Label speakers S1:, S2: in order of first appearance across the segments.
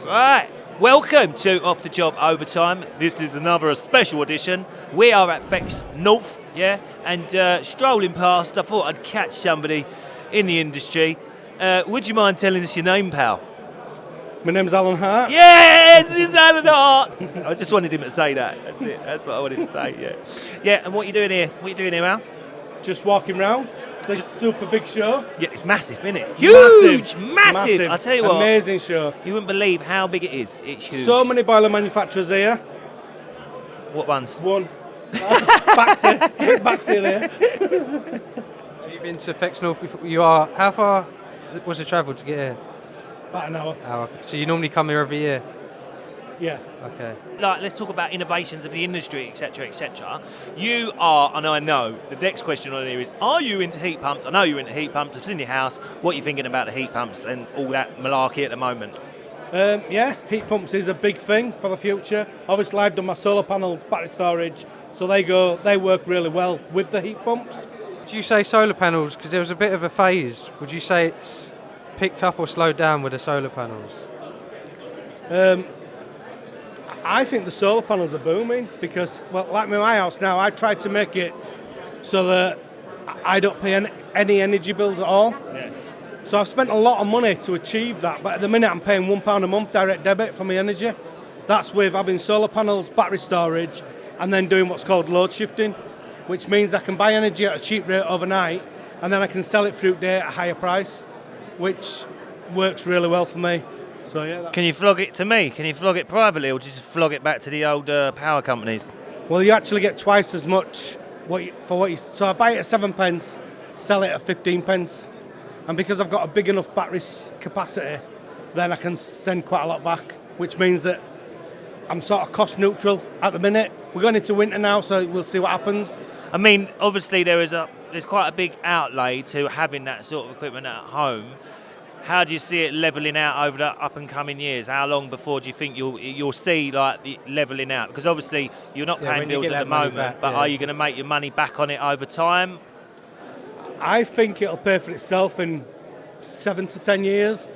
S1: Right, welcome to Off the Job Overtime. This is another special edition. We are at PHEX North, and strolling past, I thought I'd catch somebody in the industry. Would you mind telling us your name, pal?
S2: My name's Alan Hart.
S1: Yes, it's Alan Hart. I just wanted him to say that. That's it. That's what I wanted him to say. Yeah. And what are you doing here? What are you doing here, Al?
S2: Just walking round. This super big show.
S1: Yeah, it's massive, isn't it? Huge, massive. I tell you what,
S2: amazing show.
S1: You wouldn't believe how big it is. It's huge.
S2: So many boiler manufacturers here.
S1: What ones?
S2: One. Baxi there.
S3: Have you been to PHEX North before? You are. How far was the travel to get here?
S2: About an hour.
S3: Oh, okay. So you normally come here every year?
S2: Yeah.
S3: Okay.
S1: Like, let's talk about innovations of the industry, etc., etc. You are, and I know the next question on here is: are you into heat pumps? I know you're into heat pumps. It's in your house. What are you thinking about the heat pumps and all that malarkey at the moment?
S2: Heat pumps is a big thing for the future. Obviously, I've done my solar panels, battery storage, so they work really well with the heat pumps.
S3: Would you say solar panels? Because there was a bit of a phase. Would you say it's picked up or slowed down with the solar panels?
S2: I think the solar panels are booming because, well, like with my house now, I try to make it so that I don't pay any energy bills at all.
S1: Yeah.
S2: So I've spent a lot of money to achieve that, but at the minute I'm paying £1 a month direct debit for my energy. That's with having solar panels, battery storage, and then doing what's called load shifting, which means I can buy energy at a cheap rate overnight, and then I can sell it through the day at a higher price, which works really well for me. So yeah.
S1: Can you flog it to me? Can you flog it privately, or just flog it back to the old power companies?
S2: Well, you actually get twice as much for what you. So I buy it at 7p, sell it at 15p, and because I've got a big enough battery capacity, then I can send quite a lot back, which means that I'm sort of cost neutral at the minute. We're going into winter now, so we'll see what happens.
S1: I mean, obviously there's quite a big outlay to having that sort of equipment at home. How do you see it levelling out over the up and coming years? How long before do you think you'll see like the levelling out? Because obviously you're not paying bills at the moment, but are you going to make your money back on it over time?
S2: I think it'll pay for itself in 7 to 10 years.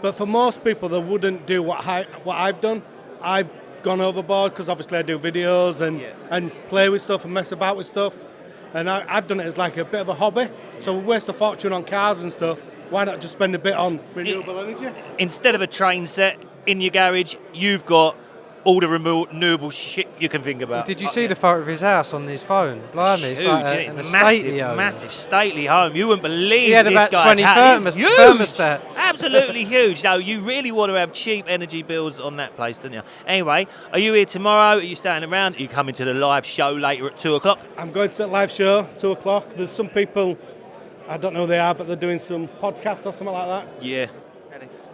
S2: But for most people, they wouldn't do what I've done. I've gone overboard because obviously I do videos and play with stuff and mess about with stuff. And I've done it as like a bit of a hobby. So we waste a fortune on cars and stuff. Why not just spend a bit on renewable energy?
S1: Instead of a train set in your garage, you've got all the renewable shit you can think about.
S3: Did you see the photo of his house on his phone? Blimey, it's
S1: huge,
S3: like
S1: it's massive, stately home. You wouldn't believe
S3: he had
S1: this
S3: about
S1: guy's
S3: 20
S1: house. It's huge.
S3: thermostats.
S1: Absolutely huge. So you really want to have cheap energy bills on that place, don't you? Anyway, are you here tomorrow? Are you staying around? Are you coming to the live show later at 2 o'clock?
S2: I'm going to a live show, 2 o'clock. There's some people, I don't know who they are, but they're doing some podcasts or something like that.
S1: Yeah.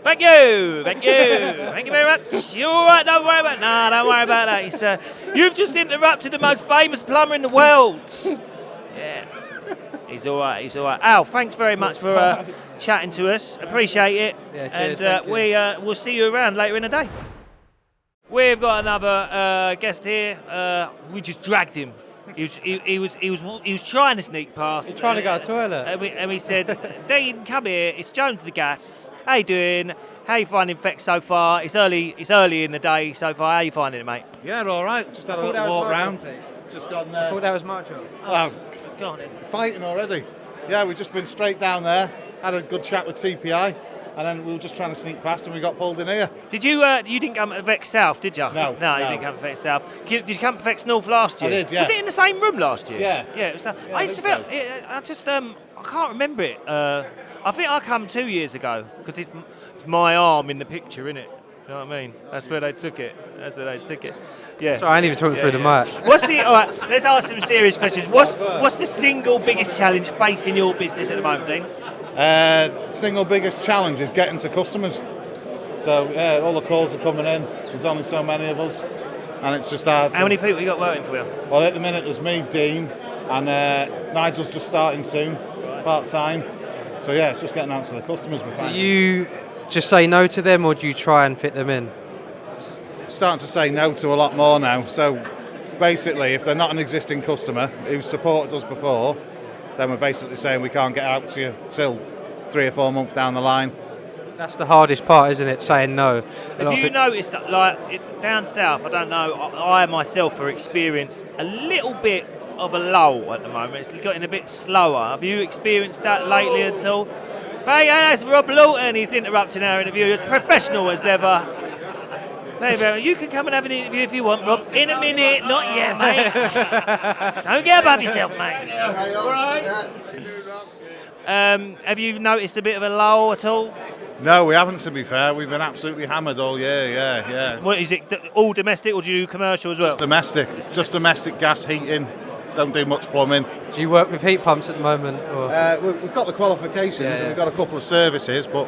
S1: Thank you very much. You're all right, don't worry about that. You've just interrupted the most famous plumber in the world. Yeah, he's all right. Al, thanks very much for chatting to us. Appreciate it.
S3: Yeah, cheers,
S1: and we'll see you around later in the day. We've got another guest here. We just dragged him. He was trying to sneak past.
S3: He's trying to go to the toilet.
S1: And we said, Dean, come here. It's Jones the Gas. How you doing? How you finding PHEX so far? It's early in the day so far. How you finding it, mate?
S4: Yeah, all right. Just had a little walk round. Just gone there.
S3: I thought that was my job.
S4: Oh,
S1: go on then.
S4: fighting already. Yeah, we've just been straight down there. Had a good chat with TPI. And then we were just trying to sneak past and we got pulled in here.
S1: Did you? You didn't come to PHEX South, did you?
S4: No.
S1: You didn't come to PHEX South. Did you come to PHEX North last year?
S4: I did, yeah.
S1: Was it in the same room last year?
S4: Yeah.
S1: Yeah. It was,
S4: I think so.
S1: I can't remember it. I think I come 2 years ago because it's my arm in the picture, innit? You know what I mean? That's where they took it. Yeah.
S3: Sorry, I ain't even talking through the mic.
S1: All right, let's ask some serious questions. What's the single biggest challenge facing your business at the moment, Dean?
S4: Single biggest challenge is getting to customers. So yeah, all the calls are coming in. There's only so many of us, and it's just hard.
S1: How many people you got working for you?
S4: Well, at the minute there's me, Dean, and Nigel's just starting soon, part time. So yeah, it's just getting out to the customers.
S3: Do you just say no to them, or do you try and fit them in?
S4: Starting to say no to a lot more now. So basically, if they're not an existing customer who's supported us before, then we're basically saying we can't get out to you till 3 or 4 months down the line.
S3: That's the hardest part, isn't it? Saying no.
S1: Have you noticed that, down south, I don't know, I myself have experienced a little bit of a lull at the moment. It's getting a bit slower. Have you experienced that lately at all? Hey, that's Rob Lawton. He's interrupting our interview. As professional as ever. Very, you can come and have an interview if you want, Rob. In a minute. Not yet, mate. Don't get above yourself, mate.
S5: All right.
S1: Have you noticed a bit of a lull at all?
S4: No, we haven't, to be fair. We've been absolutely hammered all year, yeah.
S1: What is it? All domestic, or do you do commercial as well?
S4: Just domestic gas heating. Don't do much plumbing.
S3: Do you work with heat pumps at the moment? Or?
S4: We've got the qualifications and we've got a couple of services, but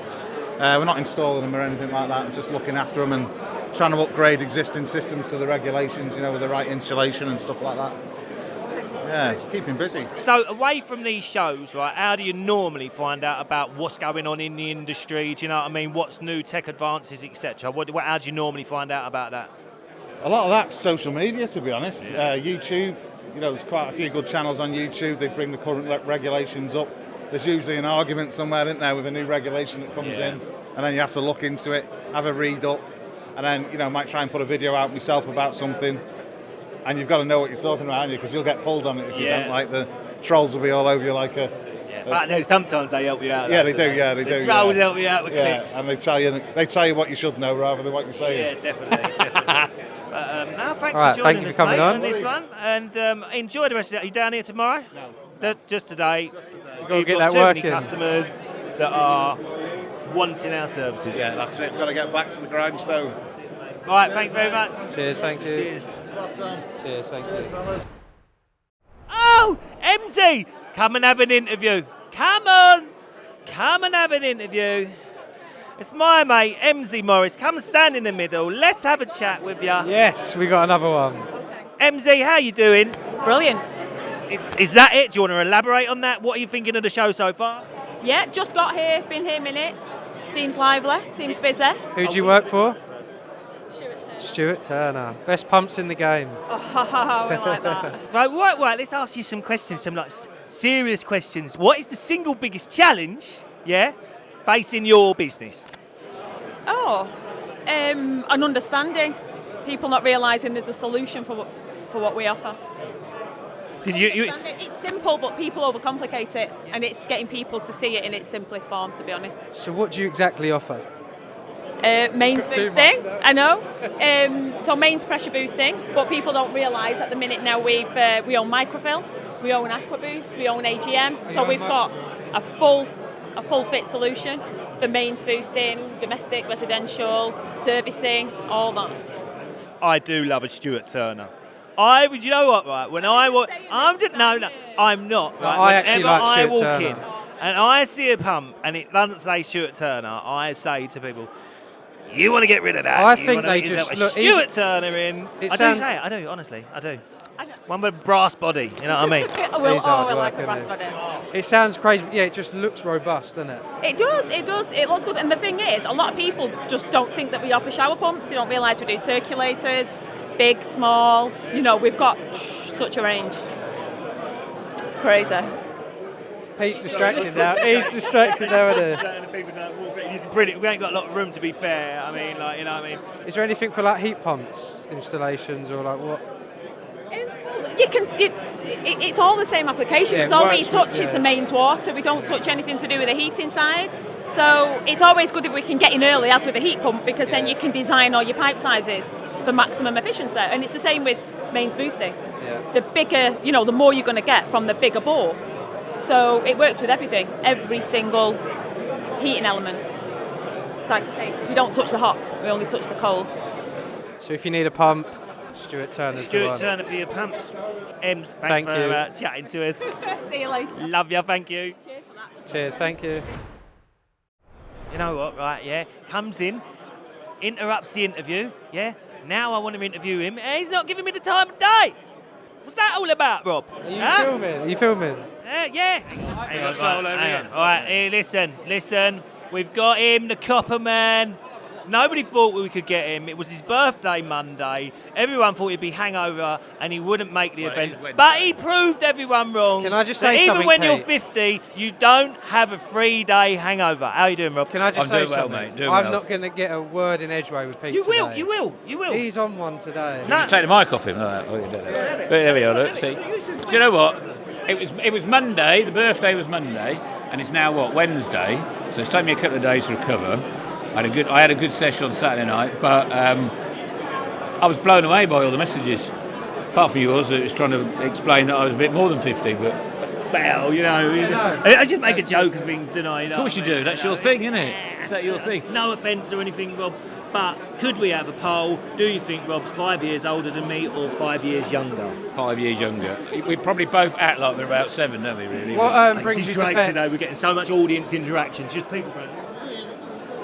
S4: we're not installing them or anything like that. We're just looking after them and trying to upgrade existing systems to the regulations, with the right insulation and stuff like that. Yeah, it's keeping busy.
S1: So away from these shows, right, how do you normally find out about what's going on in the industry? Do you know what I mean? What's new tech advances, etc.? How do you normally find out about that?
S4: A lot of that's social media, to be honest. YouTube, there's quite a few good channels on YouTube. They bring the current regulations up. There's usually an argument somewhere, isn't there, with a new regulation that comes in, and then you have to look into it, have a read up, and then, might try and put a video out myself about something. And you've got to know what you're talking about, haven't you? Because you'll get pulled on it if you don't. Like the trolls will be all over you like a.
S1: But no, sometimes they help you out.
S4: Yeah, they do. Yeah, they do.
S1: The trolls help you out with clicks.
S4: And they tell you what you should know rather than what you're saying.
S1: Yeah, definitely. But thanks
S3: right,
S1: for joining
S3: thank you
S1: us,
S3: for coming
S1: mate,
S3: on
S1: this one, and enjoy the rest of it. Are you down here tomorrow? No. Just today.
S3: You've got to
S1: You've
S3: get
S1: got
S3: that
S1: too many
S3: working.
S1: customers that are wanting our services.
S4: Yeah, that's it. We've got to get back to the grindstone.
S1: Right, thanks very much.
S3: Cheers, thank you.
S1: Cheers.
S3: Cheers, thank you.
S1: Oh, MZ, come and have an interview. Come on, come and have an interview. It's my mate, MZ Morris. Come and stand in the middle. Let's have a chat with you.
S3: Yes, we got another one.
S1: MZ, how you doing?
S6: Brilliant.
S1: Is that it? Do you want to elaborate on that? What are you thinking of the show so far?
S6: Yeah, just got here, been here minutes. Seems lively, seems busy.
S3: Who do you work for?
S6: Stuart.
S3: Stuart Turner. Best pumps in the game.
S6: Oh, we like that.
S1: Right. Let's ask you some questions, some serious questions. What is the single biggest challenge, facing your business?
S6: An understanding. People not realising there's a solution for what we offer.
S1: Did you?
S6: It's simple, but people overcomplicate it, and it's getting people to see it in its simplest form, to be honest.
S3: So what do you exactly offer?
S6: Mains
S3: Too much,
S6: boosting,
S3: though.
S6: I know. So mains pressure boosting, but people don't realise at the minute now we own microfill, we own aqua boost, we own AGM. So we've got a full fit solution for mains boosting, domestic, residential, servicing, all that.
S1: I do love a Stuart Turner. You know what, right? When I'm not.
S3: No,
S1: Right?
S3: I actually
S1: Whenever
S3: like
S1: I
S3: Stuart
S1: walk
S3: Turner.
S1: in and I see a pump and it doesn't say Stuart Turner, I say to people, "You want to get rid of that?
S3: I
S1: You
S3: think
S1: wanna
S3: they
S1: get
S3: just
S1: yourself a
S3: look-
S1: Stuart Turner in."
S3: It
S1: I
S3: sound-
S1: do say it. I do, honestly. I do.
S6: I know.
S1: One with a brass body. You know what I mean?
S6: We'll
S3: These hard
S6: all like
S3: work,
S6: a brass
S3: innit?
S6: body.
S3: It sounds crazy, but yeah, it just looks robust, doesn't it?
S6: It does, it looks good. And the thing is, a lot of people just don't think that we offer shower pumps. They don't realise we do circulators, big, small. We've got such a range. Crazy.
S3: Pete's distracted now. He's distracted now, isn't
S1: It's brilliant. We ain't got a lot of room, to be fair. I mean, you know what I mean?
S3: he? Is there anything for heat pumps installations or what?
S6: It's all the same application
S3: Yeah,
S6: because
S3: it
S6: all we
S3: works
S6: touch
S3: with-
S6: is
S3: yeah.
S6: the mains water. We don't touch anything to do with the heating side. So it's always good if we can get in early, as with a heat pump, because then you can design all your pipe sizes for maximum efficiency. And it's the same with mains boosting.
S3: Yeah.
S6: The bigger, the more you're going to get from the bigger bore. So it works with everything, every single heating element. It's like I say, we don't touch the hot, we only touch the cold.
S3: So if you need a pump, Stuart Turner's the
S1: Stuart
S3: one.
S1: Turner for your pumps. Ems,
S3: Thank
S1: thanks for
S3: you.
S1: chatting to us.
S6: See you later.
S1: Love you, thank you.
S6: Cheers for that.
S3: Cheers, thank you.
S1: You know what, right, comes in, interrupts the interview, now I want to interview him, and he's not giving me the time of day. What's that all about, Rob?
S3: Are you filming? Are you filming?
S1: Yeah. Hang on. All right, here, listen, we've got him, the copper man, Nobody thought we could get him. It was his birthday Monday. Everyone thought he'd be hangover and he wouldn't make the event. But he proved everyone wrong.
S3: Can I just
S1: that
S3: say
S1: even
S3: something,
S1: when you're
S3: Pete?
S1: 50, you don't have a 3-day hangover. How are you doing, Rob?
S3: Can I just
S5: I'm
S3: say
S5: doing well,
S3: something?
S5: mate, doing
S3: I'm
S5: well.
S3: not going to get a word in edgeway with Pete
S1: You will,
S3: today.
S1: you will.
S3: He's on one today.
S1: No.
S5: Take the mic off him. Like that. Oh, you did it. There we are. Look, see. Do you know what? It was Monday. The birthday was Monday, and it's now what, Wednesday. So it's taken me a couple of days to recover. I had a good session on Saturday night, but I was blown away by all the messages. Apart from yours, it was trying to explain that I was a bit more than 50, but.
S1: Well, you know, I just make a joke of things, don't I?
S5: Of course you do. That's your thing, isn't it? Is that your thing?
S1: No offence or anything, Rob, but could we have a poll? Do you think Rob's 5 years older than me or 5 years younger?
S5: 5 years younger. We probably both act like we're about 7, don't we, really?
S3: What brings
S1: This
S3: you
S1: is
S3: to
S1: great
S3: PHEX?
S1: today. We're getting so much audience interaction. Just people going,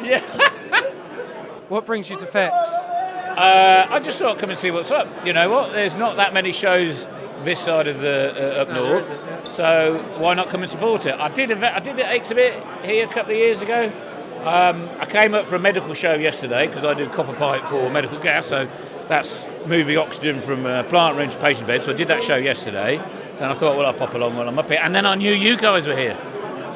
S5: Yeah.
S3: What brings you to PHEX?
S5: I just thought, come and see what's up. You know what? There's not that many shows this side of the up north, so why not come and support it? I did an exhibit here a couple of years ago. I came up for a medical show yesterday because I do copper pipe for medical gas, so that's moving oxygen from plant room to patient bed. So I did that show yesterday, and I thought, well, I'll pop along while I'm up here. And then I knew you guys were here.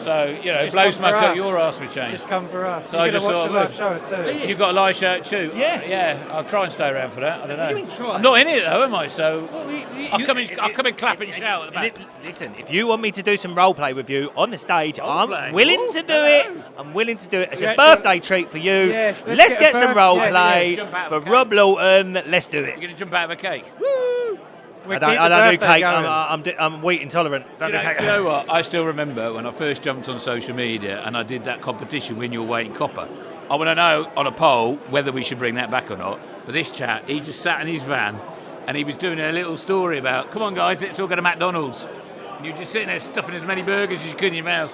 S5: So, you know,
S3: Just
S5: blow
S3: come
S5: smoke
S3: for
S5: up
S3: us.
S5: your arse for change.
S3: Just come for us.
S5: So
S3: You're
S5: I
S3: going to
S5: just
S3: watch
S5: thought,
S3: the live show too?
S5: You've got a live show too?
S1: Yeah.
S5: Yeah, I'll try and stay around for that. I don't know.
S1: do you mean try?
S5: I'm not in it though, am I? So I'll
S1: you-
S5: come and clap and shout at the back.
S1: Listen, if you want me to do some role play with you on the stage,
S5: Role-play?
S1: I'm willing
S5: Ooh,
S1: to do it. I'm willing to do it. It's
S5: Yeah,
S1: a birthday treat for you.
S3: Yes, let's
S1: let's
S3: get
S1: get
S3: a
S1: some
S3: birth-
S1: role
S3: yes,
S1: play
S5: yes. Jump out
S1: for
S5: of the
S1: Rob Lawton. Let's do
S5: You're
S1: it.
S5: going to jump out of a cake.
S3: We'll
S1: I don't,
S3: keep
S1: I
S3: the
S1: don't do
S3: birthday
S1: cake.
S3: going.
S1: I'm wheat intolerant.
S5: Do
S1: Don't
S5: you,
S1: do
S5: know,
S1: cake.
S5: do you know what? I still remember when I first jumped on social media and I did that competition when you're weighing copper. I want to know on a poll whether we should bring that back or not. But this chap, he just sat in his van and he was doing a little story about, come on guys, let's all go to McDonald's. And you're just sitting there stuffing as many burgers as you could in your mouth.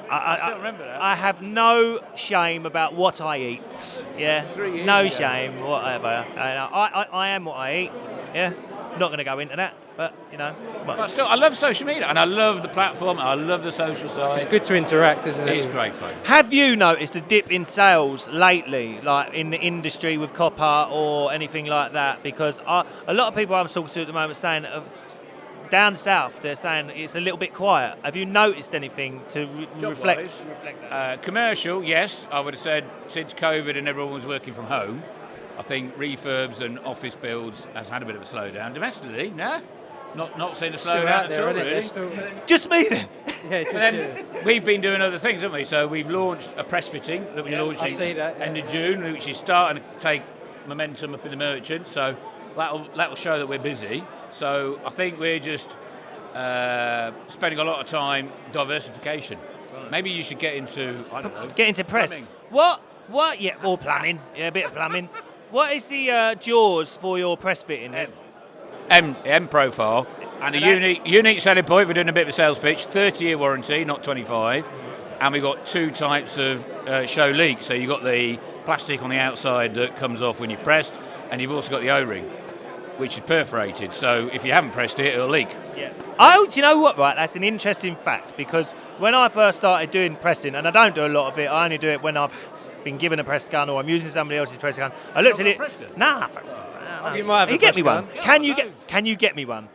S5: I still remember that.
S1: I have no shame about what I eat. Yeah,
S5: 3 years
S1: no
S5: ago.
S1: shame, whatever. I am what I eat. Yeah, not going to go into that, but you know.
S5: But still, I love social media and I love the platform. I love the social side.
S3: It's good to interact, isn't it?
S5: It's great fun.
S1: Have you noticed a dip in sales lately, like in the industry with copper or anything like that? Because a lot of people I'm talking to at the moment saying down south, they're saying it's a little bit quiet. Have you noticed anything to reflect that?
S5: Commercial, yes. I would have said since COVID and everyone was working from home, I think refurbs and office builds has had a bit of a slowdown. Domestically, no. Not seeing a
S3: Still
S5: slowdown
S3: out
S5: at
S3: there,
S5: all,
S3: isn't it?
S5: really.
S3: They're still...
S1: Just me then.
S3: Yeah, just
S5: But then we've been doing other things, haven't we? So we've launched a press fitting that we launched
S3: I see that, yeah.
S5: end of June, which is starting to take momentum up in the merchant. So that'll show that we're busy. So I think we're just spending a lot of time diversification. Maybe you should get into, I don't know,
S1: Get into press.
S5: plumbing.
S1: What? Yeah, or plumbing. Yeah, a bit of plumbing. What is the jaws for your press fitting?
S5: M profile and a unique selling point. We're doing a bit of a sales pitch. 30-year warranty, not 25. And we've got two types of show leak. So you've got the plastic on the outside that comes off when you've pressed, and you've also got the O-ring, which is perforated. So if you haven't pressed it, it'll leak.
S1: Yeah. Oh, do you know what? Right, that's an interesting fact because when I first started doing pressing, and I don't do a lot of it, I only do it when I've been given a press gun or I'm using somebody else's press gun. I looked at it.
S5: Press gun?
S1: Nah.
S3: You might have a
S1: you get
S3: press
S1: me
S3: gun.
S1: one. Can you get me one?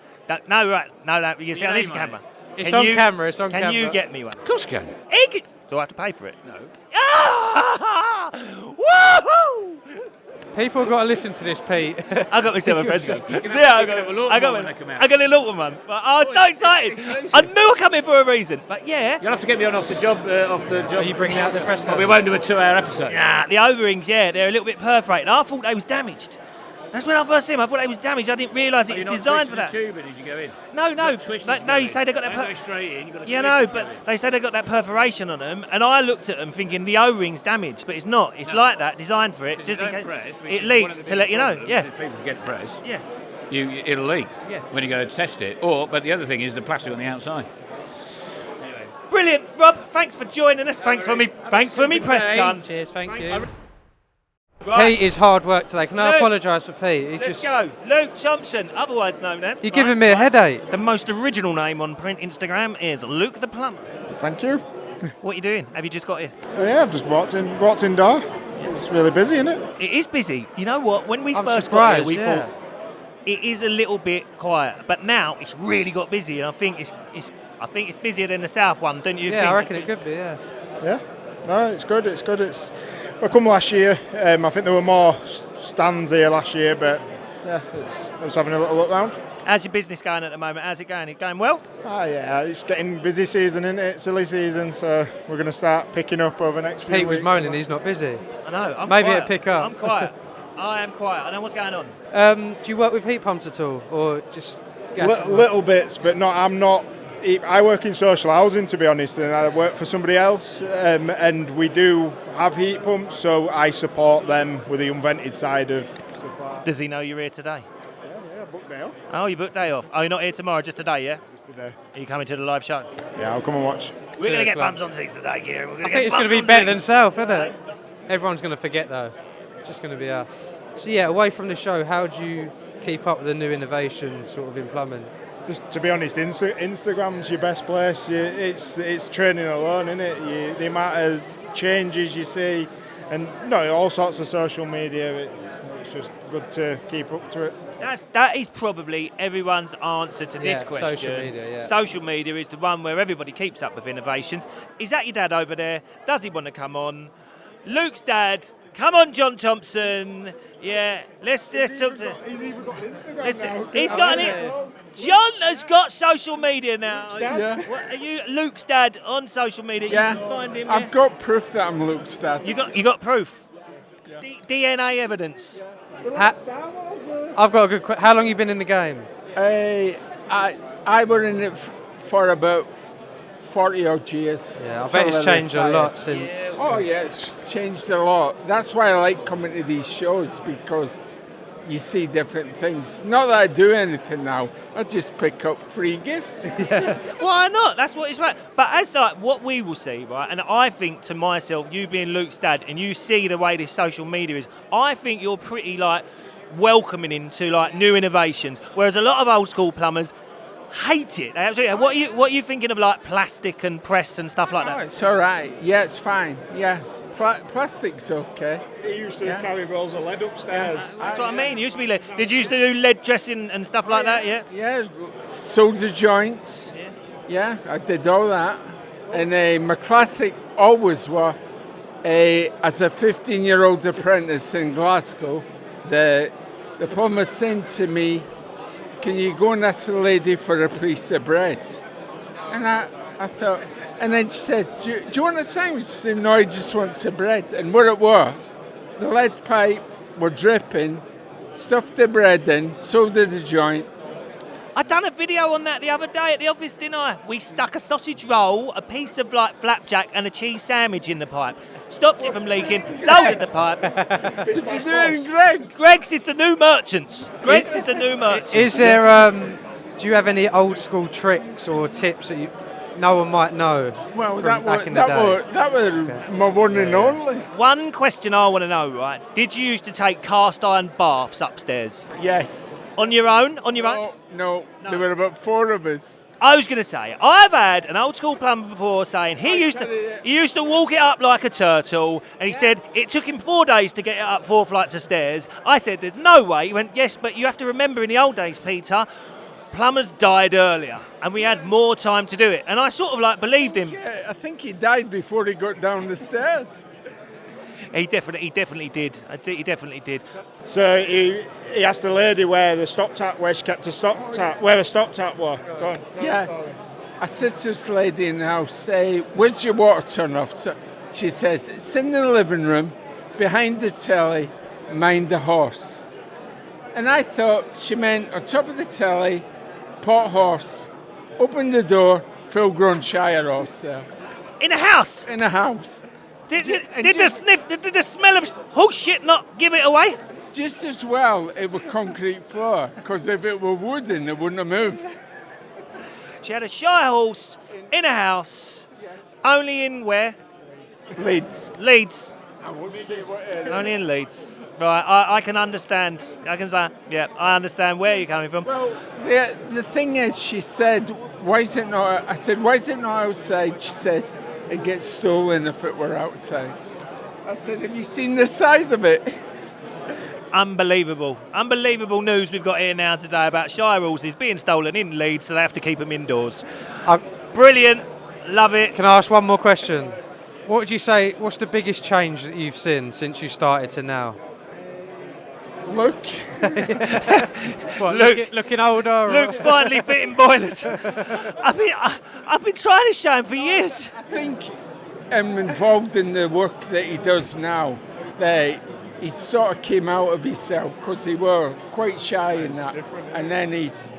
S1: No, right. No, you see on this
S5: name on
S1: camera.
S3: It's
S1: Can
S3: on
S1: you-
S3: camera, it's on
S1: Can
S3: camera.
S1: you get me one?
S5: Of course you can.
S1: Do I have to pay for it?
S5: No.
S1: Ah! Woohoo!
S3: People got to listen to this, Pete.
S1: I got myself a press gun.
S5: You can
S1: I
S5: have a Lawton
S1: got
S5: one when they come out.
S1: I got a Lawton one. But I was so excited. I knew I'd come here for a reason. But yeah.
S5: You'll have to get me on off the job.
S3: Are you bringing out the press
S5: Well,
S3: gun?
S5: we won't do a 2-hour episode.
S1: Nah, the O-rings, yeah, they're a little bit perforated. I thought they was damaged. That's when I first see them. I thought they was damaged. I didn't realise it was designed for that.
S5: Tube, did you go in?
S1: No. You say they got
S5: Don't go
S1: that.
S5: straight in. You've got to
S1: Yeah, no, but they say they got that perforation on them, and I looked at them thinking the O-ring's damaged, but it's not. It's like that, designed for it, just in case it leaks to let you know. Yeah.
S5: If people forget to press,
S1: Yeah.
S5: it'll leak
S1: Yeah.
S5: when you go to test it. But the other thing is the plastic on the outside. Anyway.
S1: Brilliant, Rob. Thanks for joining us. Thanks for me press
S5: day.
S1: gun.
S3: Cheers, thank you.
S1: Right.
S3: Pete is hard work today. Can I
S1: Luke,
S3: apologise for Pete? He's
S1: Let's
S3: just
S1: go. Luke Thompson, otherwise known as.
S3: You're giving me a headache.
S1: The most original name on print Instagram is Luke the Plumber.
S7: Thank you.
S1: What are you doing? Have you just got here?
S7: Yeah, I've just walked in door. It's really busy, isn't it?
S1: It is busy. You know what? When we
S3: I'm
S1: first got here,
S3: surprised,
S1: we
S3: yeah.
S1: thought it is a little bit quiet, but now it's really got busy, and I think it's busier than the south one, don't you?
S3: Yeah,
S1: think?
S3: I reckon it could be. Yeah.
S7: Yeah. No, it's good. It's good. I come last year. I think there were more stands here last year, but yeah, I was having a little look round.
S1: How's your business going at the moment? How's it going? It going well?
S7: Yeah, it's getting busy season, isn't it? Silly season, so we're going to start picking up over the next few
S3: Pete
S7: weeks.
S3: was moaning he's not busy.
S1: I know. I'm
S3: Maybe
S1: quiet.
S3: it'd pick up.
S1: I'm quiet. I am quiet. I know what's going on.
S3: Do you work with heat pumps at all, or just gas?
S7: Little bits, but not. I'm not. I work in social housing, to be honest, and I work for somebody else, and we do have heat pumps, so I support them with the unvented side of stuff like that.
S1: Does he know you're here today?
S7: Yeah, book day off.
S1: Oh, you booked day off. Oh, you're not here tomorrow, just today, yeah?
S7: Just today.
S1: Are you coming to the live show?
S7: Yeah, I'll come and watch.
S1: We're going to get
S3: o'clock.
S1: bums on seats today, Keiran.
S3: I think it's going to be Ben himself, isn't it? Everyone's going to forget though. It's just going to be us. So yeah, away from the show, how do you keep up with the new innovations, sort of in plumbing?
S7: Just to be honest, Instagram's your best place. It's training alone, isn't it? The amount of changes you see, and all sorts of social media. It's just good to keep up to it.
S1: That is probably everyone's answer to this
S3: Yeah,
S1: question.
S3: social media, yeah.
S1: Social media is the one where everybody keeps up with innovations. Is that your dad over there? Does he want to come on? Luke's dad. Come on, John Thompson. Yeah, let's talk to.
S7: He's even got Instagram now.
S1: He's got it. John has got social media now.
S8: Yeah.
S1: What, are you Luke's dad on social media?
S8: Yeah.
S1: You can find him.
S8: I've got proof that I'm Luke's dad.
S1: You got proof. DNA evidence.
S3: I've got a good question. How long have you been in the game?
S8: I were in it for about 40 odd years.
S3: Yeah, I bet it's changed a lot since.
S1: Yeah.
S8: Oh yeah, it's changed a lot. That's why I like coming to these shows, because you see different things. Not that I do anything now. I just pick up free gifts.
S1: Why not? That's what it's about. But as like what we will see, right? And I think to myself, you being Luke's dad, and you see the way this social media is, I think you're pretty like welcoming into like new innovations. Whereas a lot of old school plumbers hate it. They absolutely. What are you thinking of like plastic and press and stuff like
S8: Oh,
S1: that?
S8: it's all right. Yeah, it's fine. Yeah, plastic's okay.
S7: He used to carry rolls of lead upstairs.
S1: That's what I mean. Used to be lead. Did you used to do lead dressing and stuff like that? Yeah.
S8: Yeah, solder joints. Yeah, I did all that. And my classic always were, as a 15-year-old apprentice in Glasgow, the plumber said to me, "Can you go and ask the lady for a piece of bread?" And I thought, and then she said, do you want a sandwich? She said, "No, I just want some bread." And what it were, the lead pipe were dripping, stuffed the bread in, soldered the joint.
S1: I done a video on that the other day at the office, didn't I? We stuck a sausage roll, a piece of like flapjack, and a cheese sandwich in the pipe. Stopped it from leaking, soldered the pipe.
S8: Did you do it in Greg's?
S1: Greg's is the new merchants. Greg's is the new merchants.
S3: Is there? Do you have any old school tricks or tips that no one might know?
S8: Well,
S3: from
S8: that
S3: back in the day?
S8: that was my one and only.
S1: One question I want to know, right? Did you used to take cast iron baths upstairs?
S8: Yes.
S1: On your own? On your own?
S8: No, there were about 4 of us.
S1: I was going to say, I've had an old school plumber before saying he used to walk it up like a turtle, and he said it took him 4 days to get it up 4 flights of stairs. I said, there's no way. He went, yes, but you have to remember in the old days, Peter, plumbers died earlier, and we had more time to do it. And I sort of like believed him.
S8: Yeah, I think he died before he got down the stairs.
S1: He definitely did. He definitely did.
S7: So he asked the lady where the stop tap, where she kept the stop tap, where the stop tap were. Go on.
S8: Yeah. I said to this lady in the house, "Where's your water turn off?" So she says, "It's in the living room, behind the telly, mind the horse." And I thought she meant on top of the telly, pot horse. Open the door, full-grown Shire horse there.
S1: In a house?
S8: In a house.
S1: Did the smell of horse shit not give it away?
S8: Just as well it was concrete floor, because if it were wooden, it wouldn't have moved.
S1: She had a Shire horse in a house, only in where?
S8: Leeds.
S1: Leeds.
S8: I won't say what area.
S1: Only in Leeds. Right, I can understand. I understand where you're coming from.
S8: Well, the thing is, she said, "Why is it not?" I said, "Why is it not outside?" She says, "It gets stolen if it were outside." I said, have you seen the size of it?
S1: Unbelievable news we've got here now today about Shire horses being stolen in Leeds, so they have to keep them indoors. Brilliant, love it.
S3: Can I ask one more question? What would you say, what's the biggest change that you've seen since you started to now?
S8: Look.
S3: What, looking older? Or?
S1: Luke's finally fitting boilers. I've been trying to show him for years.
S8: I think I'm involved in the work that he does now. He sort of came out of himself because he were quite shy in that, and then he's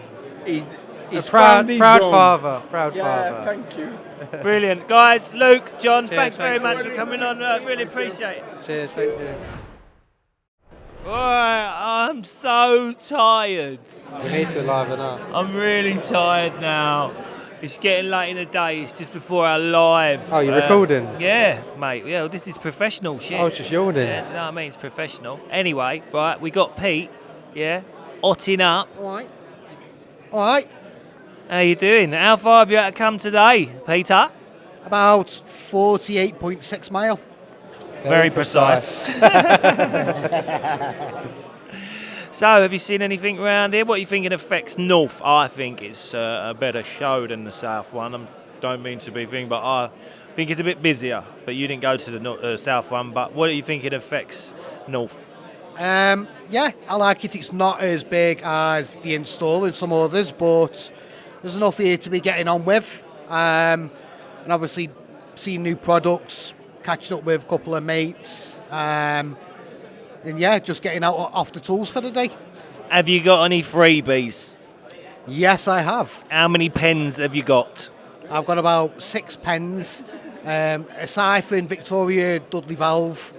S3: proud
S8: father.
S3: Proud
S8: yeah,
S3: father.
S8: Thank you.
S1: Brilliant, guys. Luke, John,
S3: Cheers,
S1: thanks very
S3: thank
S1: much for coming on. Really appreciate it.
S3: Cheers, thank you.
S1: Right, I'm so tired.
S3: We need to liven up.
S1: I'm really tired now. It's getting late in the day. It's just before our live.
S3: Oh, you're recording?
S1: Yeah, mate. Yeah, well, this is professional shit.
S3: I was just yawning.
S1: Yeah, do you know what I mean? It's professional. Anyway, right, we got Pete. Yeah, otting up.
S9: All right.
S1: How you doing? How far have you had to come today, Peter?
S9: About 48.6 mile.
S1: Very precise. So, have you seen anything around here? What are you thinking of PHEX North? I think it's a better show than the South one. I don't mean to be thing, but I think it's a bit busier. But you didn't go to the South one. But what are you thinking of PHEX North?
S9: Yeah, I like it. It's not as big as the install and some others, but there's enough here to be getting on with. And obviously, seeing new products, catching up with a couple of mates. And yeah, just getting out off the tools for the day.
S1: Have you got any freebies?
S9: Yes, I have.
S1: How many pens have you got?
S9: I've got about 6 pens, a siphon, Victoria, Dudley valve,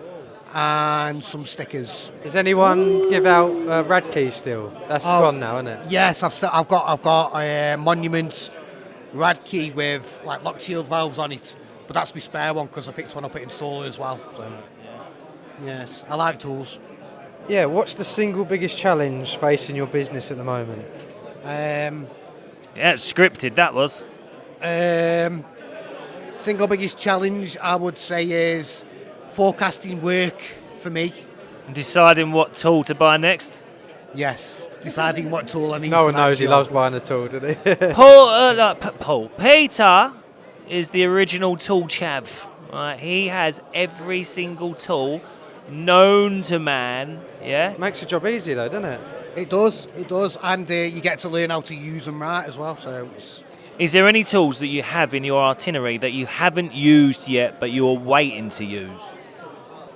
S9: and some stickers.
S3: Does anyone give out rad keys still? That's gone now, isn't it?
S9: Yes, I've got a Monument rad key with like lock shield valves on it, but that's my spare one because I picked one up at installer as well. So. Yes, I like tools.
S3: Yeah, what's the single biggest challenge facing your business at the moment?
S1: Yeah, it's scripted, that was.
S9: Single biggest challenge, I would say, is forecasting work for me.
S1: Deciding what tool to buy next?
S9: Yes, deciding what tool I need.
S3: No
S9: for
S3: one
S9: that
S3: knows he
S9: job.
S3: loves buying a tool, does he?
S1: Peter is the original tool chav. Right? He has every single tool known to man, yeah?
S3: Makes the job easy though, doesn't it?
S9: It does, and you get to learn how to use them right as well. So it's...
S1: Is there any tools that you have in your itinerary that you haven't used yet but you're waiting to use?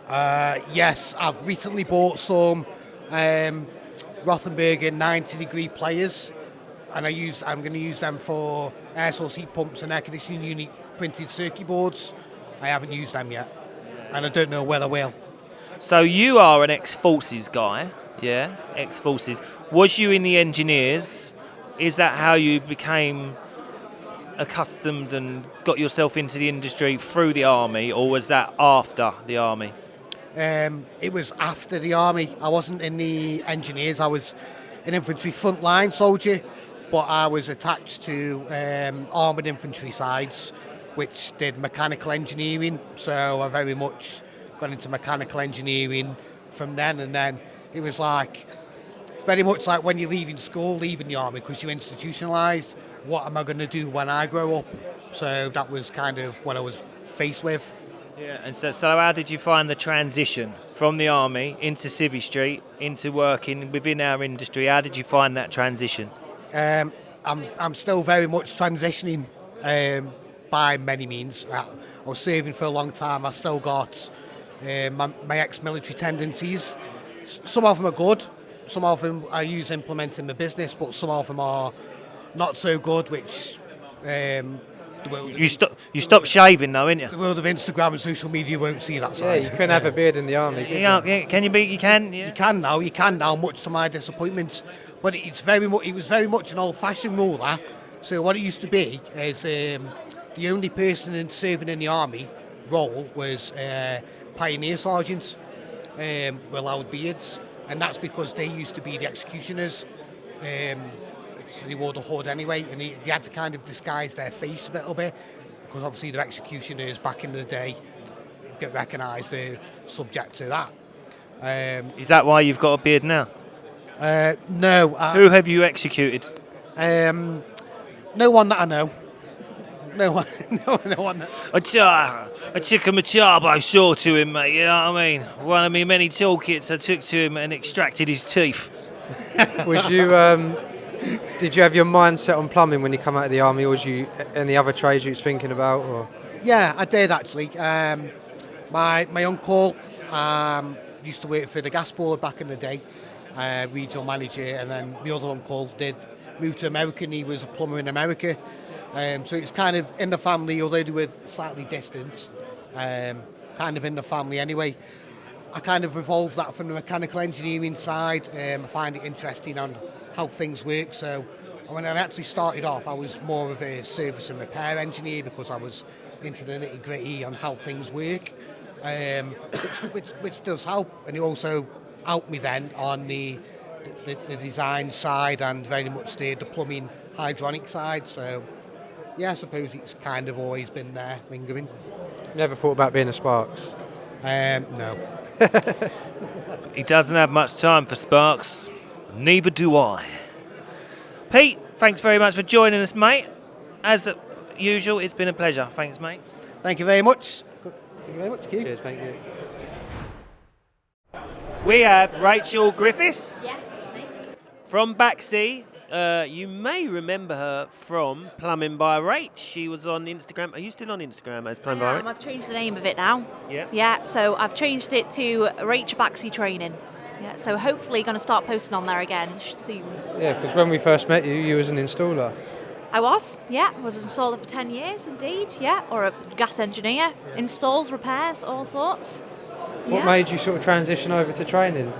S9: Yes, I've recently bought some Rothenberger 90-degree players, and I'm going to use them for air source heat pumps and air conditioning unit printed circuit boards. I haven't used them yet, and I don't know whether I will.
S1: So you are an ex-forces guy, yeah? Ex-forces. Was you in the engineers? Is that how you became accustomed and got yourself into the industry through the army, or was that after the army?
S9: It was after the army. I wasn't in the engineers. I was an infantry frontline soldier, but I was attached to armoured infantry sides, which did mechanical engineering. So I very much got into mechanical engineering from then, and then it was like very much like when you're leaving school, leaving the army, because you're institutionalised. What am I going to do when I grow up? So that was kind of what I was faced with.
S1: Yeah, and so how did you find the transition from the army into Civvy Street, into working within our industry? How did you find that transition?
S9: I'm still very much transitioning by many means. I was serving for a long time. I've still got my ex-military tendencies. Some of them are good. Some of them I use implementing the business, but some of them are not so good, which
S1: you stop shaving though, innit you?
S9: The world of Instagram and social media won't see that side.
S3: Yeah, you couldn't have a beard in the army, could you?
S1: Can you be? You can. Yeah.
S9: You can now, much to my disappointment. But it was very much an old-fashioned rule, that. So what it used to be is the only person serving in the army role was pioneer sergeants with allowed beards, and that's because they used to be the executioners. So they wore the hood anyway, and they had to kind of disguise their face a little bit, because obviously they're executioners back in the day. get recognised, they're subject to that.
S1: Is that why you've got a beard now?
S9: No.
S1: Who have you executed?
S9: No one that I know. No one. No one.
S1: I took a Machado saw to him, mate. You know what I mean? One of my many toolkits I took to him and extracted his teeth.
S3: Was you? Did you have your mind set on plumbing when you come out of the army, or was you any other trades you was thinking about? Or?
S9: Yeah, I did actually. My uncle used to work for the gas board back in the day, regional manager, and then the other uncle did move to America, and he was a plumber in America. So it's kind of in the family, although they were slightly distant, kind of in the family anyway. I kind of evolved that from the mechanical engineering side. I find it interesting on how things work. So when I actually started off, I was more of a service and repair engineer because I was into the nitty gritty on how things work, which does help. And it also helped me then on the design side and very much the plumbing hydronic side. So yeah, I suppose it's kind of always been there, lingering.
S3: Never thought about being a Sparks?
S9: No.
S1: He doesn't have much time for Sparks. Neither do I. Pete, thanks very much for joining us, mate. As usual, it's been a pleasure. Thanks, mate.
S9: Thank you very much. Thank you very much, Keith.
S3: Cheers, thank you.
S1: We have Rachel Griffiths.
S6: Yes, it's me.
S1: From Backsea. You may remember her from Plumbing by Rach. She was on Instagram. Are you still on Instagram as Plumbing by Rach?
S6: I've changed the name of it now.
S1: Yeah.
S6: Yeah, so I've changed it to Rach Backsea Training. Yeah, so hopefully going to start posting on there again soon.
S3: Yeah, because when we first met you, you was an installer.
S6: I was an installer for 10 years indeed, yeah, or a gas engineer, installs, repairs, all sorts.
S3: What made you sort of transition over to training?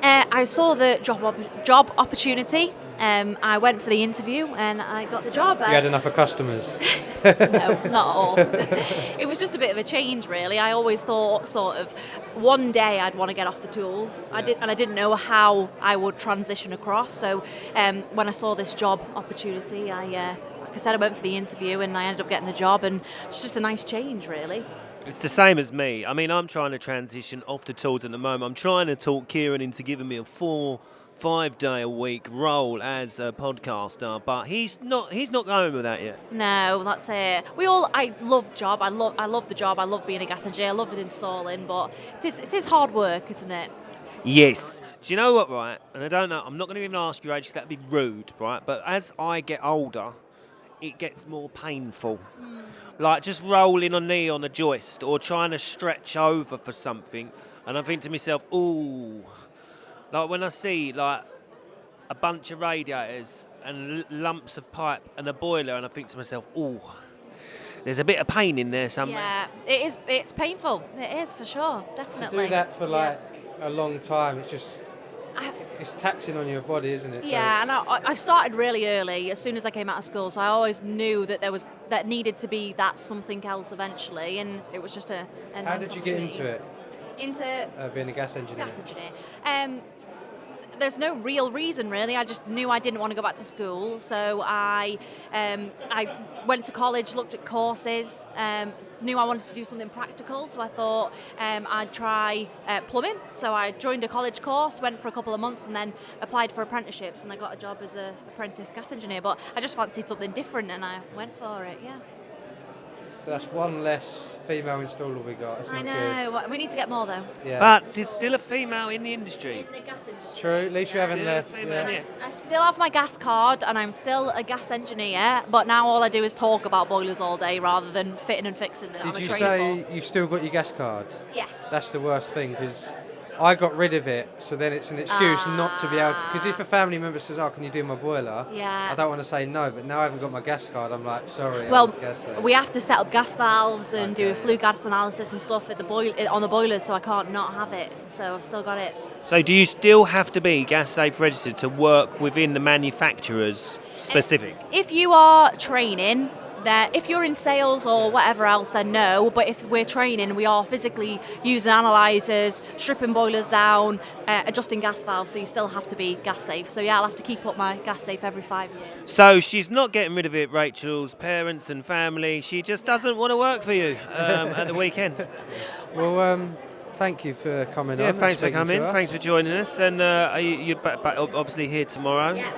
S6: I saw the job opportunity. I went for the interview and I got the job.
S3: You had enough of customers?
S6: No, not at all. It was just a bit of a change, really. I always thought sort of one day I'd want to get off the tools. I didn't know how I would transition across. So when I saw this job opportunity, like I said, I went for the interview and I ended up getting the job, and it's just a nice change, really.
S1: It's the same as me. I mean, I'm trying to transition off the tools at the moment. I'm trying to talk Keiran into giving me a 4-5 day a week role as a podcaster, but he's not going with that yet.
S6: No, that's it. I love job. I love the job. I love being a gas engineer. I love it installing, but it is hard work, isn't it?
S1: Yes. Do you know what, right? And I don't know, I'm not going to even ask your age because that'd be rude, right? But as I get older, it gets more painful. Like just rolling a knee on a joist or trying to stretch over for something. And I think to myself, ooh. Like when I see like a bunch of radiators and lumps of pipe and a boiler, and I think to myself, ooh, there's a bit of pain in there somewhere.
S6: Yeah, it is. It's painful. It is for sure, definitely.
S3: To do that for like a long time, it's just it's taxing on your body, isn't it?
S6: Yeah, so and I started really early, as soon as I came out of school. So I always knew that that needed to be that something else eventually, and it was just a
S3: How
S6: nice
S3: did you get into it?
S6: Into
S3: being a gas engineer.
S6: There's no real reason, really. I just knew I didn't want to go back to school, so I went to college, looked at courses, knew I wanted to do something practical, so I thought I'd try plumbing. So I joined a college course, went for a couple of months, and then applied for apprenticeships, and I got a job as an apprentice gas engineer. But I just fancied something different, and I went for it. Yeah.
S3: So that's one less female installer we got. It's
S6: I
S3: not
S6: know.
S3: good.
S6: We need to get more though.
S3: Yeah.
S1: But there's still a female in the industry.
S6: In the gas industry.
S3: True. At least you haven't
S1: Still
S3: left.
S1: a female,
S3: Yeah.
S1: yeah.
S6: I still have my gas card and I'm still a gas engineer, but now all I do is talk about boilers all day rather than fitting and fixing them.
S3: Did you say you've still got your gas card?
S6: Yes.
S3: That's the worst thing, because I got rid of it, so then it's an excuse not to be able to. Because if a family member says, "Oh, can you do my boiler?"
S6: Yeah.
S3: I don't want to say no, but now I haven't got my gas card. I'm like, sorry.
S6: Well,
S3: I guess so.
S6: we have to set up gas valves and do a flue gas analysis and stuff at on the boilers, so I can't not have it. So I've still got it.
S1: So do you still have to be gas safe registered to work within the manufacturer's specific?
S6: If you are training,
S10: there. If you're in sales or whatever else, then no. But if we're training, we are physically using analyzers, stripping boilers down, adjusting gas valves, so you still have to be gas safe. So yeah, I'll have to keep up my gas safe every 5 years.
S1: So she's not getting rid of it, Rachel's parents and family. She just doesn't want to work for you at the weekend.
S3: Well, thank you for coming on.
S1: Yeah,
S3: and
S1: thanks for
S3: speaking
S1: coming.
S3: to us.
S1: Thanks for joining us. And you're back obviously here tomorrow.
S10: Yeah.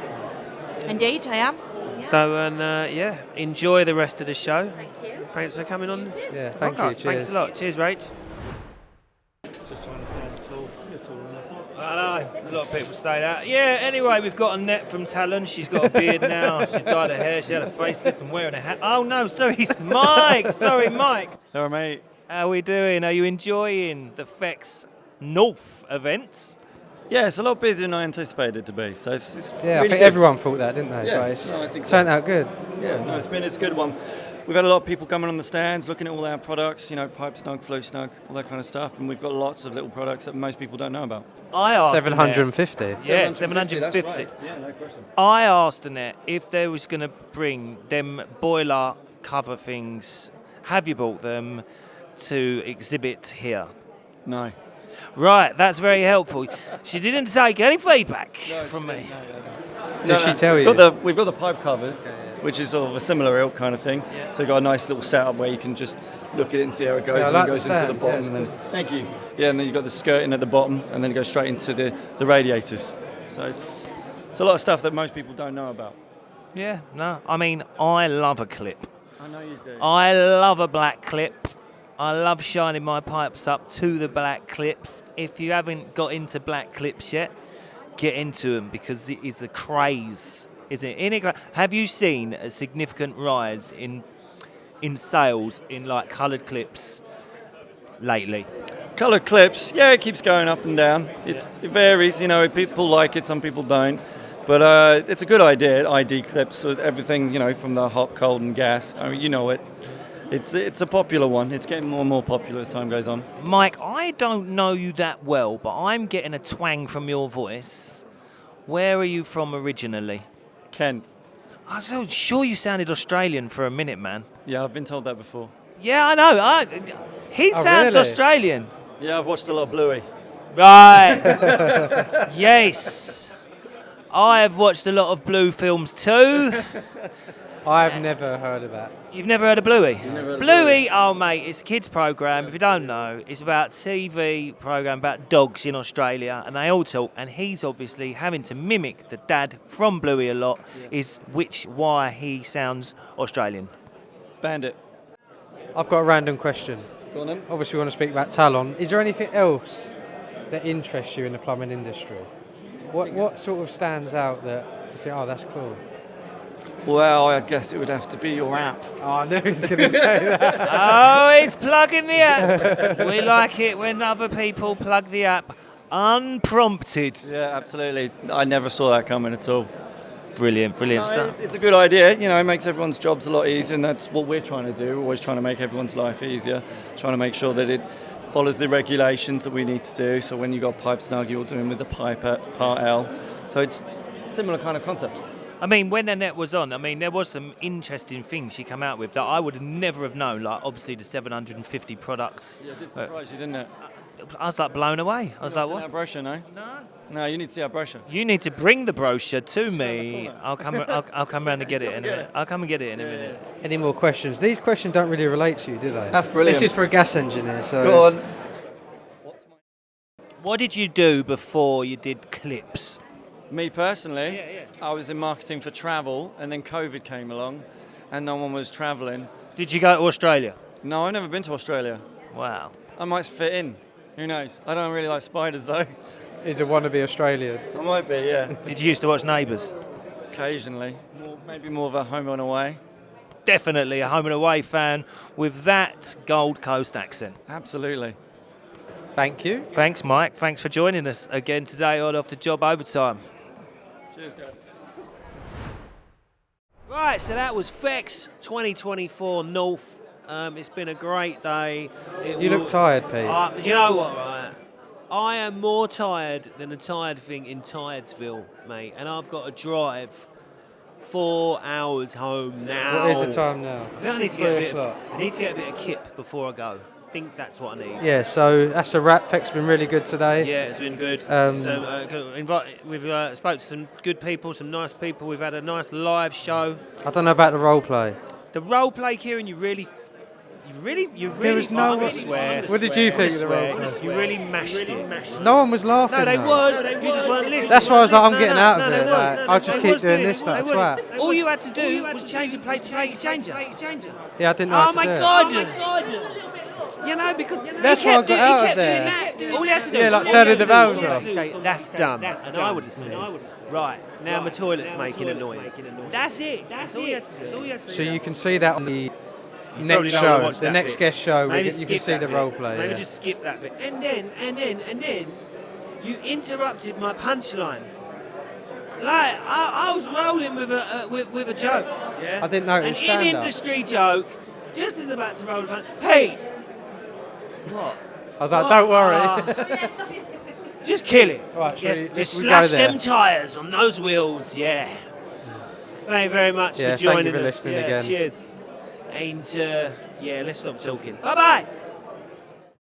S10: Indeed, I am.
S1: So, enjoy the rest of the show.
S10: Thank you.
S1: Thanks for coming on.
S3: Yeah, thank you.
S1: Podcast. Thanks
S3: Cheers.
S1: a lot. Cheers, Rach.
S11: Just to understand tall. You're taller than I thought.
S1: I know, a lot of people say that. Yeah, anyway, we've got Annette from Talon. She's got a beard now. She dyed her hair. She had a facelift and wearing a hat. Oh, no, sorry, it's Mike. Sorry, Mike.
S11: Hello, mate.
S1: How are we doing? Are you enjoying the PHEX North events?
S11: Yeah, it's a lot busier than I anticipated it to be. So it's
S3: Yeah,
S11: really
S3: I think
S11: good.
S3: everyone thought that, didn't they?
S11: Yeah,
S3: But it's
S11: no, I think so.
S3: turned out good.
S11: Yeah, no, it's a good one. We've had a lot of people coming on the stands, looking at all our products, pipe snug, flow snug, all that kind of stuff, and we've got lots of little products that most people don't know about.
S1: I asked
S3: 750.
S1: Annette, yeah, 750.
S11: That's right. Yeah, no question.
S1: I asked Annette if they was going to bring them boiler cover things. Have you bought them to exhibit here?
S11: No.
S1: Right, that's very helpful. She didn't take any feedback from me.
S3: Did she tell you?
S11: We've got the pipe covers, which is sort of a similar ilk kind of thing. So you've got a nice little setup where you can just look at it and see how it goes.
S3: Yeah, I
S11: and
S3: like
S11: it goes
S3: the
S11: into the
S3: stand,
S11: bottom.
S3: yeah,
S11: And then, thank you. Yeah, and then you've got the skirting at the bottom, and then it goes straight into the radiators. So it's a lot of stuff that most people don't know about.
S1: Yeah, no. I mean, I love a clip.
S11: I know you do.
S1: I love a black clip. I love shining my pipes up to the black clips. If you haven't got into black clips yet, get into them because it is the craze, isn't it? Have you seen a significant rise in sales in like coloured clips lately?
S11: Coloured clips, yeah, it keeps going up and down. It varies, people like it, some people don't. But it's a good idea, ID clips, so everything, from the hot, cold and gas. I mean, it. It's a popular one. It's getting more and more popular as time goes on.
S1: Mike, I don't know you that well, but I'm getting a twang from your voice. Where are you from originally?
S11: Kent.
S1: I was sure you sounded Australian for a minute, man.
S11: Yeah, I've been told that before.
S1: Yeah, I know. He sounds
S3: really?
S1: Australian.
S11: Yeah, I've watched a lot of Bluey.
S1: Right. Yes. I have watched a lot of Blue films too.
S3: I've never heard of that.
S1: You've never heard of Bluey?
S11: You've never heard of
S1: Bluey, oh mate, it's a kids program. If you don't know, it's about TV program about dogs in Australia, and they all talk. And he's obviously having to mimic the dad from Bluey a lot. Is why he sounds Australian.
S11: Bandit.
S3: I've got a random question.
S11: Go on then.
S3: Obviously, we want to speak about Talon. Is there anything else that interests you in the plumbing industry? What sort of stands out that you think, oh, that's cool?
S11: Well, I guess it would have to be your app.
S3: Oh, I knew he was going to say that.
S1: Oh, he's plugging the app. We like it when other people plug the app unprompted.
S11: Yeah, absolutely. I never saw that coming at all.
S1: Brilliant
S11: No,
S1: stuff.
S11: it's a good idea. It makes everyone's jobs a lot easier, and that's what we're trying to do. We're always trying to make everyone's life easier, trying to make sure that it follows the regulations that we need to do. So when you got pipe snug, you're doing with the pipe at part L. So it's a similar kind of concept.
S1: I mean, when Annette was on, there was some interesting things she came out with that I would never have known, like obviously the 750 products.
S11: Yeah, it did surprise you, didn't it?
S1: I was like blown away. I was like,
S11: Seen
S1: what?
S11: our brochure, no? No, you need to see our brochure.
S1: You need to bring the brochure to me. I'll come round and get it in a minute. I'll come and get it in a minute.
S3: Any more questions? These questions don't really relate to you, do they?
S11: That's brilliant.
S3: This is for a gas engineer, so...
S11: Go on.
S1: What did you do before you did clips?
S11: Me personally, I was in marketing for travel, and then COVID came along, and no one was travelling.
S1: Did you go to Australia?
S11: No, I've never been to Australia.
S1: Wow.
S11: I might fit in. Who knows? I don't really like spiders, though.
S3: He's a wannabe Australian.
S11: I might be, yeah.
S1: Did you used to watch Neighbours?
S11: Occasionally. Maybe more of a home and away.
S1: Definitely a home and away fan with that Gold Coast accent.
S11: Absolutely.
S3: Thank you.
S1: Thanks, Mike. Thanks for joining us again today on Off the Job Overtime.
S11: Cheers, guys.
S1: Right, so that was PHEX 2024 North. It's been a great day.
S3: You look tired, Pete.
S1: You know what, right? I am more tired than a tired thing in Tiredesville, mate, and I've got to drive 4 hours home now.
S3: What is the time now?
S1: I think I need to
S3: 3 o'clock.
S1: I need to get a bit of kip before I go. I think that's what I need.
S3: Yeah, so that's a wrap. PHEX been really good today.
S1: Yeah, it's been good. We've spoke to some good people, some nice people. We've had a nice live show.
S3: I don't know about the role play.
S1: The role play, Keiran, you really.
S3: There was no one.
S1: I swear.
S3: What did you think of the role play?
S1: You really mashed it.
S3: No one was laughing.
S1: No, they
S3: though.
S1: was. You just weren't listening.
S3: That's why I was like, I'm getting out of
S1: they
S3: it.
S1: was.
S3: Like, I'll just
S1: They
S3: keep
S1: was
S3: doing
S1: doing
S3: this.
S1: it.
S3: Like,
S1: They
S3: twat.
S1: was. All you had to do was change your plate to plate exchanger.
S3: Yeah, I didn't know how
S1: Oh
S3: to
S1: my
S3: do it.
S1: God! You know, because
S3: That's why I got out of there.
S1: All you had to do.
S3: Yeah, like
S1: all you
S3: turning
S1: had
S3: the
S1: to
S3: valves
S1: do was
S3: off.
S1: say, that's done. And I would have said, right, now my toilet's making a noise. That's it. That's all you had to do.
S3: So you can see that on the
S1: probably
S3: next
S1: don't wanna
S3: show,
S1: watch
S3: the
S1: that
S3: next
S1: bit.
S3: guest show.
S1: Maybe
S3: You
S1: skip
S3: can see
S1: that
S3: the
S1: bit.
S3: role play.
S1: Maybe
S3: Yeah.
S1: just skip that bit. And then, you interrupted my punchline. Like I was rolling with a joke. Yeah.
S3: I didn't know it was
S1: An
S3: stand-up.
S1: in-industry joke. Just as about to roll a punch. Hey. What?
S3: I was like, don't worry.
S1: Just kill it.
S3: Right,
S1: Yeah,
S3: we
S1: just
S3: go
S1: slash
S3: there?
S1: them tyres on those wheels, yeah. Thank you very much
S3: Yeah,
S1: for joining
S3: thank you for
S1: us.
S3: listening
S1: Yeah,
S3: again.
S1: cheers. And yeah, let's stop talking. Bye bye.